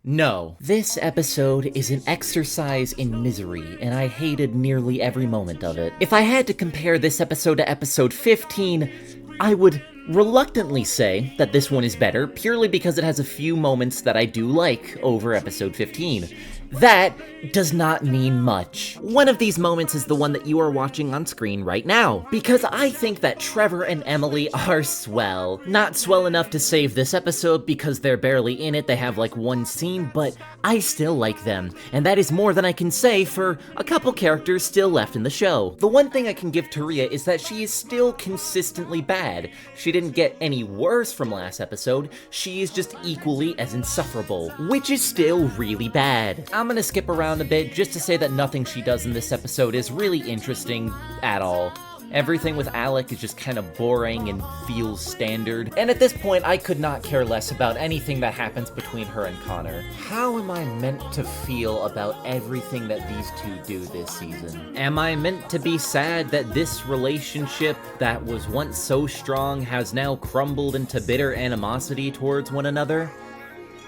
No, this episode is an exercise in misery, and I hated nearly every moment of it. If I had to compare this episode to episode 15, I would reluctantly say that this one is better, purely because it has a few moments that I do like over episode 15. That does not mean much. One of these moments is the one that you are watching on screen right now, because I think that Trevor and Emily are swell. Not swell enough to save this episode because they're barely in it, they have like one scene, but I still like them, and that is more than I can say for a couple characters still left in the show. The one thing I can give to Rhea is that she is still consistently bad. She didn't get any worse from last episode, she is just equally as insufferable, which is still really bad. I'm gonna skip around a bit just to say that nothing she does in this episode is really interesting at all. Everything with Alec is just kind of boring and feels standard. And at this point, I could not care less about anything that happens between her and Connor. How am I meant to feel about everything that these two do this season? Am I meant to be sad that this relationship that was once so strong has now crumbled into bitter animosity towards one another?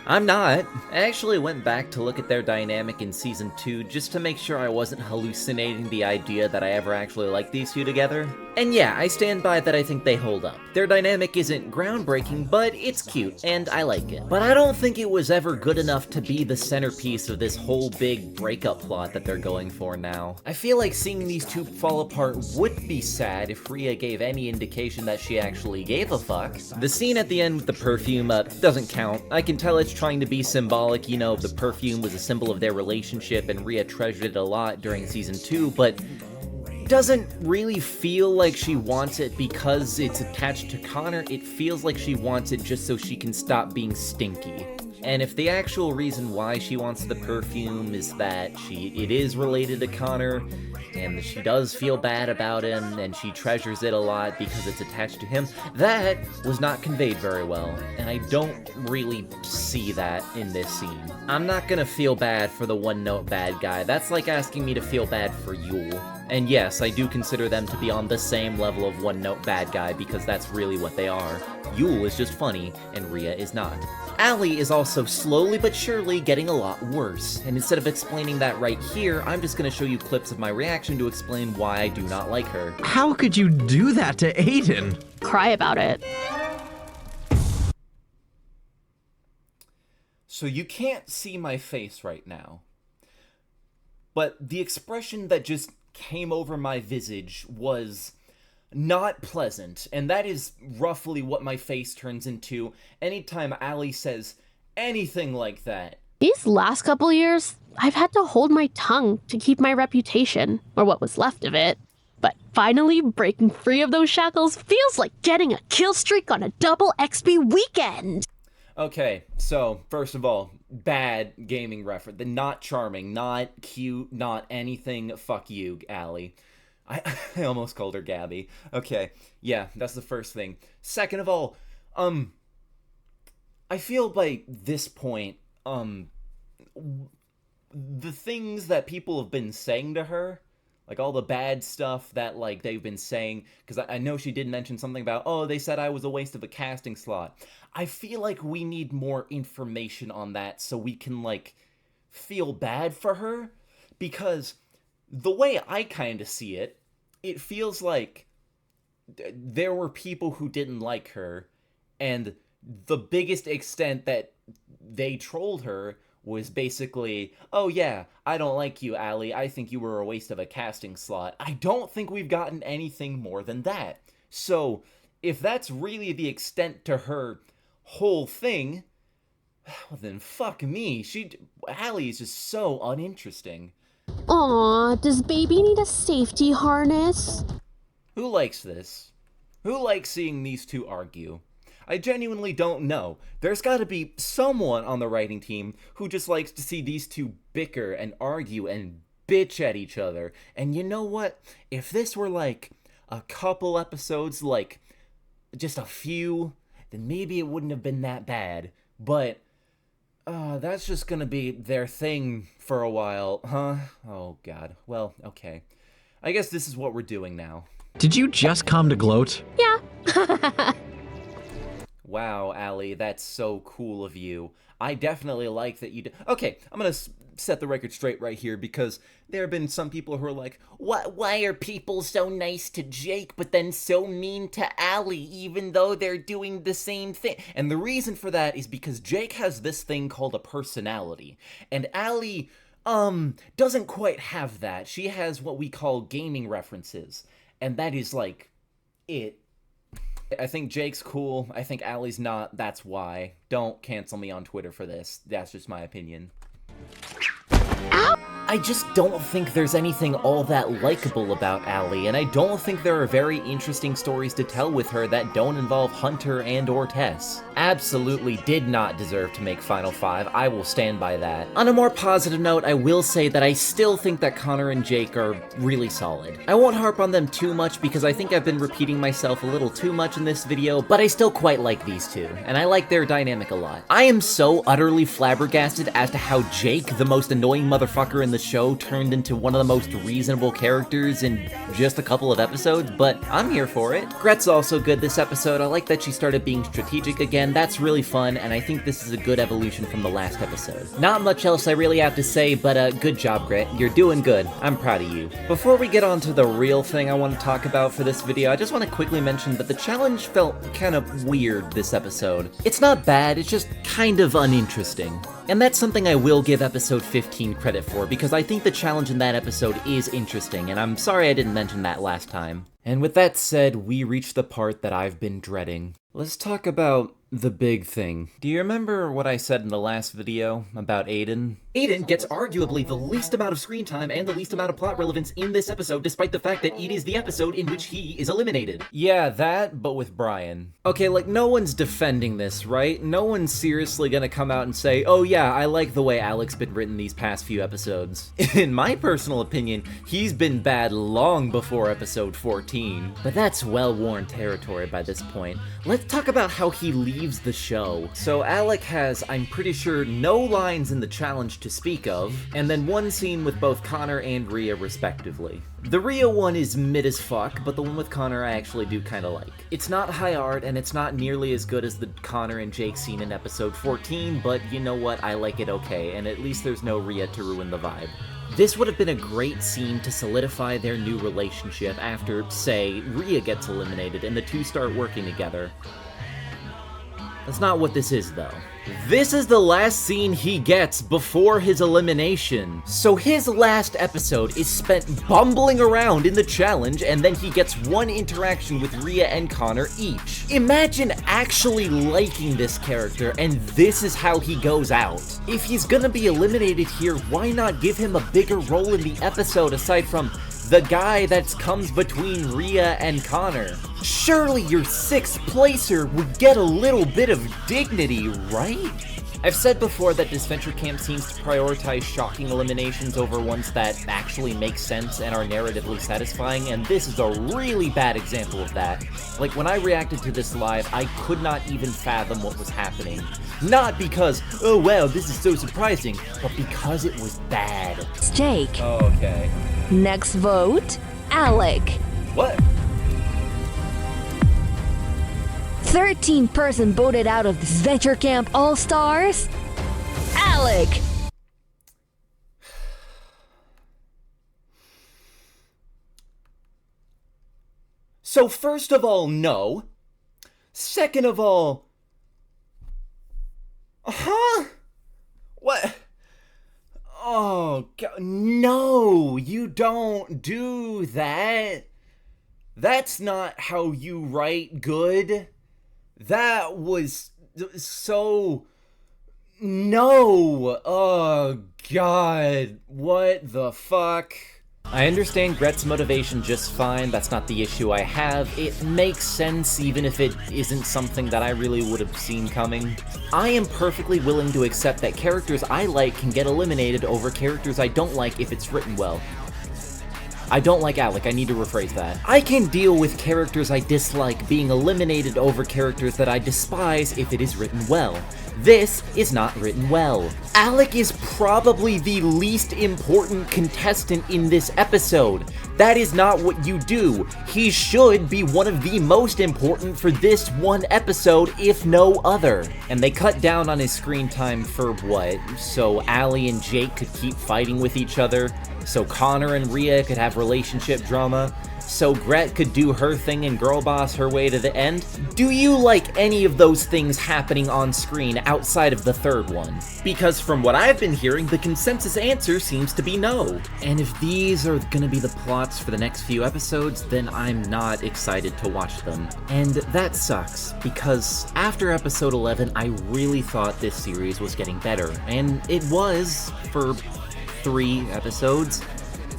I'm not. I actually went back to look at their dynamic in Season 2 just to make sure I wasn't hallucinating the idea that I ever actually liked these two together. And yeah, I stand by that I think they hold up. Their dynamic isn't groundbreaking, but it's cute, and I like it. But I don't think it was ever good enough to be the centerpiece of this whole big breakup plot that they're going for now. I feel like seeing these two fall apart would be sad if Rhea gave any indication that she actually gave a fuck. The scene at the end with the perfume doesn't count. I can tell it's trying to be symbolic, you know, the perfume was a symbol of their relationship and Rhea treasured it a lot during Season 2, but doesn't really feel like she wants it because it's attached to Connor. It feels like she wants it just so she can stop being stinky. And if the actual reason why she wants the perfume is that it is related to Connor, and she does feel bad about him, and she treasures it a lot because it's attached to him, that was not conveyed very well, and I don't really see that in this scene. I'm not gonna feel bad for the one-note bad guy. That's like asking me to feel bad for Yule. And yes, I do consider them to be on the same level of one-note bad guy because that's really what they are. Yule is just funny, and Rhea is not. Allie is also slowly but surely getting a lot worse, and instead of explaining that right here, I'm just gonna show you clips of my reaction to explain why I do not like her. How could you do that to Aiden? Cry about it. So you can't see my face right now, but the expression that just came over my visage was not pleasant, and that is roughly what my face turns into anytime Allie says anything like that. These last couple years, I've had to hold my tongue to keep my reputation, or what was left of it. But finally breaking free of those shackles feels like getting a kill streak on a double XP weekend. Okay, so first of all, bad gaming reference. Not charming, not cute, not anything. Fuck you, Allie. I almost called her Gabby. Okay, yeah, that's the first thing. Second of all, I feel by this point, the things that people have been saying to her, like all the bad stuff that, like, they've been saying, because I know she did mention something about, oh, they said I was a waste of a casting slot. I feel like we need more information on that so we can, like, feel bad for her, because the way I kind of see it, it feels like there were people who didn't like her, and the biggest extent that they trolled her was basically, oh yeah, I don't like you, Allie, I think you were a waste of a casting slot. I don't think we've gotten anything more than that. So, if that's really the extent to her whole thing, well then fuck me, Allie is just so uninteresting. Aw, does baby need a safety harness? Who likes this? Who likes seeing these two argue? I genuinely don't know. There's gotta be someone on the writing team who just likes to see these two bicker and argue and bitch at each other. And you know what? If this were like a couple episodes, like just a few, then maybe it wouldn't have been that bad. But that's just gonna be their thing for a while, huh? Oh god. Well, okay. I guess this is what we're doing now. Did you just come to gloat? Yeah. Wow. wow, Allie, that's so cool of you. I definitely like that you do. Okay, I'm gonna set the record straight right here, because there have been some people who are like, why are people so nice to Jake but then so mean to Allie even though they're doing the same thing? And the reason for that is because Jake has this thing called a personality, and Allie doesn't quite have that. She has what we call gaming references, and that is like it. I think Jake's cool. I think Allie's not. That's why. Don't cancel me on Twitter for this. That's just my opinion. I just don't think there's anything all that likable about Allie, and I don't think there are very interesting stories to tell with her that don't involve Hunter and or Tess. Absolutely did not deserve to make Final 5, I will stand by that. On a more positive note, I will say that I still think that Connor and Jake are really solid. I won't harp on them too much because I think I've been repeating myself a little too much in this video, but I still quite like these two, and I like their dynamic a lot. I am so utterly flabbergasted as to how Jake, the most annoying motherfucker in the show, turned into one of the most reasonable characters in just a couple of episodes, but I'm here for it. Gret's also good this episode. I like that she started being strategic again. That's really fun, and I think this is a good evolution from the last episode. Not much else I really have to say, but good job, Gret. You're doing good. I'm proud of you. Before we get on to the real thing I want to talk about for this video, I just want to quickly mention that the challenge felt kind of weird this episode. It's not bad, it's just kind of uninteresting. And that's something I will give episode 15 credit for, because I think the challenge in that episode is interesting, and I'm sorry I didn't mention that last time. And with that said, we reach the part that I've been dreading. Let's talk about the big thing. Do you remember what I said in the last video about Aiden? Aiden gets arguably the least amount of screen time and the least amount of plot relevance in this episode, despite the fact that it is the episode in which he is eliminated. Yeah, that, but with Brian. Okay, like, no one's defending this, right? No one's seriously gonna come out and say, oh yeah, I like the way Alec's been written these past few episodes. In my personal opinion, he's been bad long before episode 14. But that's well-worn territory by this point. Let's talk about how he leaves the show. So Alec has, I'm pretty sure, no lines in the challenge to speak of, and then one scene with both Connor and Rhea respectively. The Rhea one is mid as fuck, but the one with Connor I actually do kinda like. It's not high art, and it's not nearly as good as the Connor and Jake scene in episode 14, but you know what, I like it okay, and at least there's no Rhea to ruin the vibe. This would have been a great scene to solidify their new relationship after, say, Rhea gets eliminated and the two start working together. That's not what this is, though. This is the last scene he gets before his elimination. So his last episode is spent bumbling around in the challenge, and then he gets one interaction with Rhea and Connor each. Imagine actually liking this character, and this is how he goes out. If he's gonna be eliminated here, why not give him a bigger role in the episode aside from the guy that comes between Rhea and Connor? Surely your 6th placer would get a little bit of dignity, right? I've said before that this Venture Camp seems to prioritize shocking eliminations over ones that actually make sense and are narratively satisfying, and this is a really bad example of that. Like, when I reacted to this live, I could not even fathom what was happening. Not because, oh wow, this is so surprising, but because it was bad. Jake. Oh, okay. Next vote, Alec. What? 13 person voted out of this Venture Camp All-Stars, Alec. So first of all, no. Second of all, what? Oh, God, no, you don't do that. That's not how you write good. That was so... No. Oh, God. What the fuck? I understand Gret's motivation just fine, that's not the issue I have. It makes sense even if it isn't something that I really would have seen coming. I am perfectly willing to accept that characters I like can get eliminated over characters I don't like if it's written well. I don't like Alec, I need to rephrase that. I can deal with characters I dislike being eliminated over characters that I despise if it is written well. This is not written well. Alec is probably the least important contestant in this episode. That is not what you do. He should be one of the most important for this one episode, if no other. And they cut down on his screen time for what? So Allie and Jake could keep fighting with each other? So Connor and Rhea could have relationship drama? So Gret could do her thing and girl boss her way to the end? Do you like any of those things happening on screen outside of the third one? Because from what I've been hearing, the consensus answer seems to be no. And if these are gonna be the plots for the next few episodes, then I'm not excited to watch them. And that sucks, because after episode 11, I really thought this series was getting better. And it was for 3 episodes.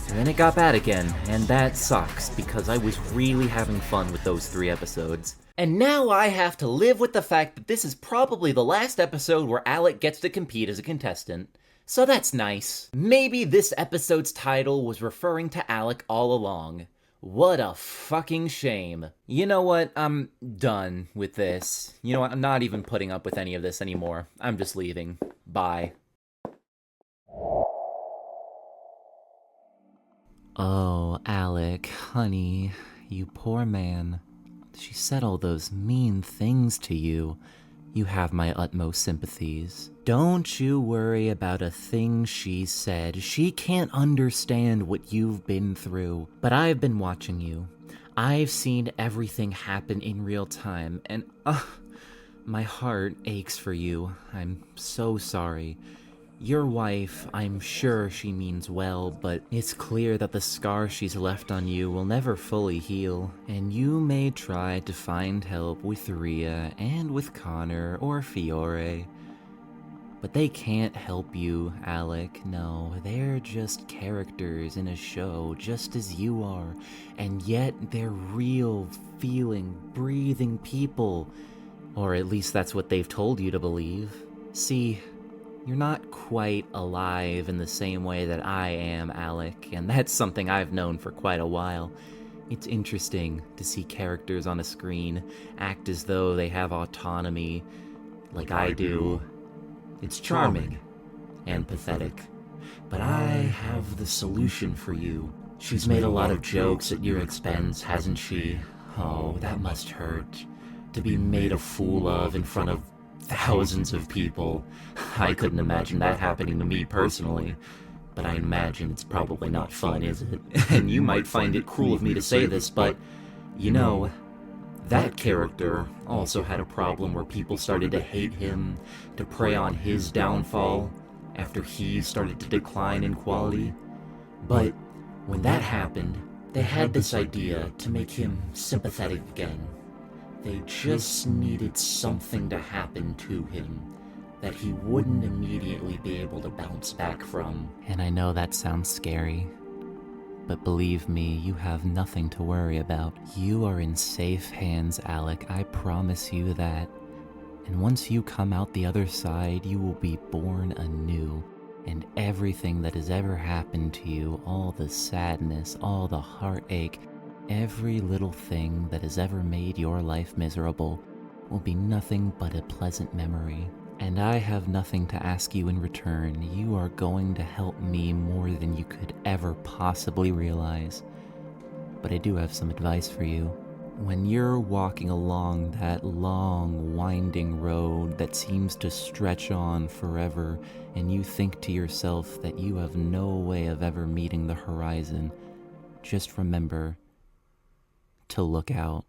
And then it got bad again, and that sucks, because I was really having fun with those 3 episodes. And now I have to live with the fact that this is probably the last episode where Alec gets to compete as a contestant. So that's nice. Maybe this episode's title was referring to Alec all along. What a fucking shame. You know what? I'm done with this. You know what? I'm not even putting up with any of this anymore. I'm just leaving. Bye. Oh, Alec, honey, you poor man. She said all those mean things to you. You have my utmost sympathies. Don't you worry about a thing she said. She can't understand what you've been through. But I've been watching you. I've seen everything happen in real time, and my heart aches for you. I'm so sorry. Your wife, I'm sure she means well, but it's clear that the scar she's left on you will never fully heal, and you may try to find help with Rhea and with Connor or Fiore. But they can't help you, Alec. No, they're just characters in a show, just as you are, and yet they're real, feeling, breathing people. Or at least that's what they've told you to believe. See, you're not quite alive in the same way that I am, Alec, and that's something I've known for quite a while. It's interesting to see characters on a screen act as though they have autonomy, like I do. It's charming and pathetic. But I have the solution for you. She's made a lot of jokes at your expense, hasn't she? Oh, that must hurt. To be made a fool of in front of thousands of people. I couldn't imagine that happening to me personally, but I imagine it's probably not fun, is it? And you might find it cruel of me to say this, but, you know, that character also had a problem where people started to hate him, to prey on his downfall, after he started to decline in quality. But when that happened, they had this idea to make him sympathetic again. They just needed something to happen to him that he wouldn't immediately be able to bounce back from. And I know that sounds scary, but believe me, you have nothing to worry about. You are in safe hands, Alec, I promise you that. And once you come out the other side, you will be born anew. And everything that has ever happened to you, all the sadness, all the heartache, every little thing that has ever made your life miserable will be nothing but a pleasant memory. And I have nothing to ask you in return. You are going to help me more than you could ever possibly realize. But I do have some advice for you. When you're walking along that long, winding road that seems to stretch on forever, and you think to yourself that you have no way of ever meeting the horizon, just remember to look out.